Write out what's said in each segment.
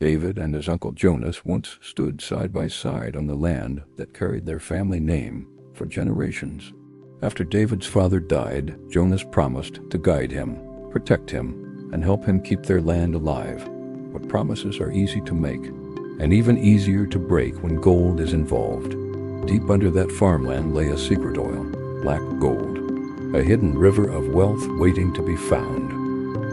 David and his uncle Jonas once stood side by side on the land that carried their family name for generations. After David's father died, Jonas promised to guide him, protect him, and help him keep their land alive. But promises are easy to make, and even easier to break when gold is involved. Deep under that farmland lay a secret oil, black gold, a hidden river of wealth waiting to be found.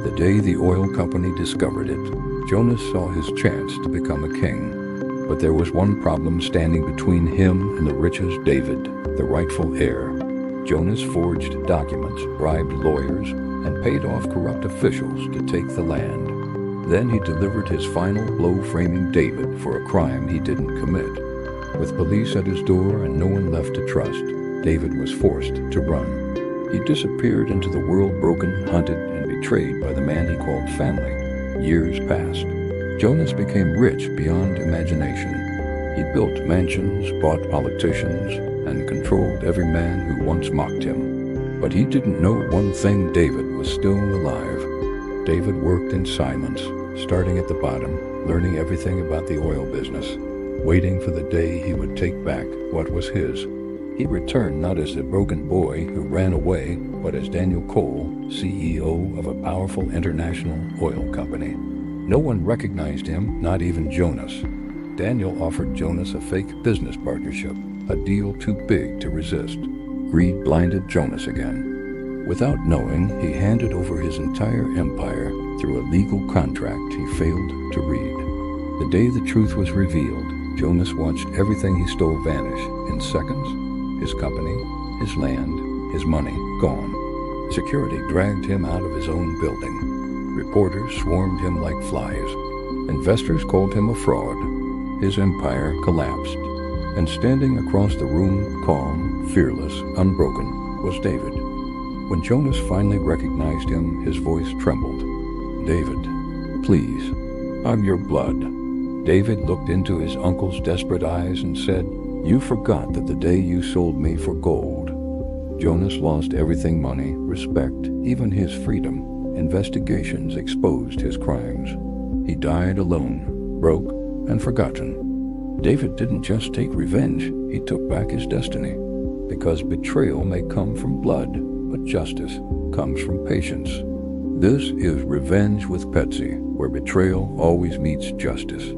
The day the oil company discovered it, Jonas saw his chance to become a king. But there was one problem standing between him and the riches David, the rightful heir. Jonas forged documents, bribed lawyers, and paid off corrupt officials to take the land. Then he delivered his final blow, framing David for a crime he didn't commit. With police at his door and no one left to trust, David was forced to run. He disappeared into the world, broken, hunted, and betrayed by the man he called family. Years passed. Jonas became rich beyond imagination. He built mansions, bought politicians, and controlled every man who once mocked him. But he didn't know one thing: David was still alive. David worked in silence, starting at the bottom, learning everything about the oil business, waiting for the day he would take back what was his. He returned not as the broken boy who ran away, but as Daniel Cole, CEO of a powerful international oil company. No one recognized him, not even Jonas. Daniel offered Jonas a fake business partnership, a deal too big to resist. Greed blinded Jonas again. Without knowing, he handed over his entire empire through a legal contract he failed to read. The day the truth was revealed, Jonas watched everything he stole vanish in seconds. His company, his land, his money, gone. Security dragged him out of his own building. Reporters swarmed him like flies. Investors called him a fraud. His empire collapsed. And standing across the room, calm, fearless, unbroken, was David. When Jonas finally recognized him, his voice trembled. "David, please, I'm your blood." David looked into his uncle's desperate eyes and said, "You forgot that the day you sold me for gold." Jonas lost everything: money, respect, even his freedom. Investigations exposed his crimes. He died alone, broke, and forgotten. David didn't just take revenge, he took back his destiny. Because betrayal may come from blood, but justice comes from patience. This is Revenge with Petzy, where betrayal always meets justice.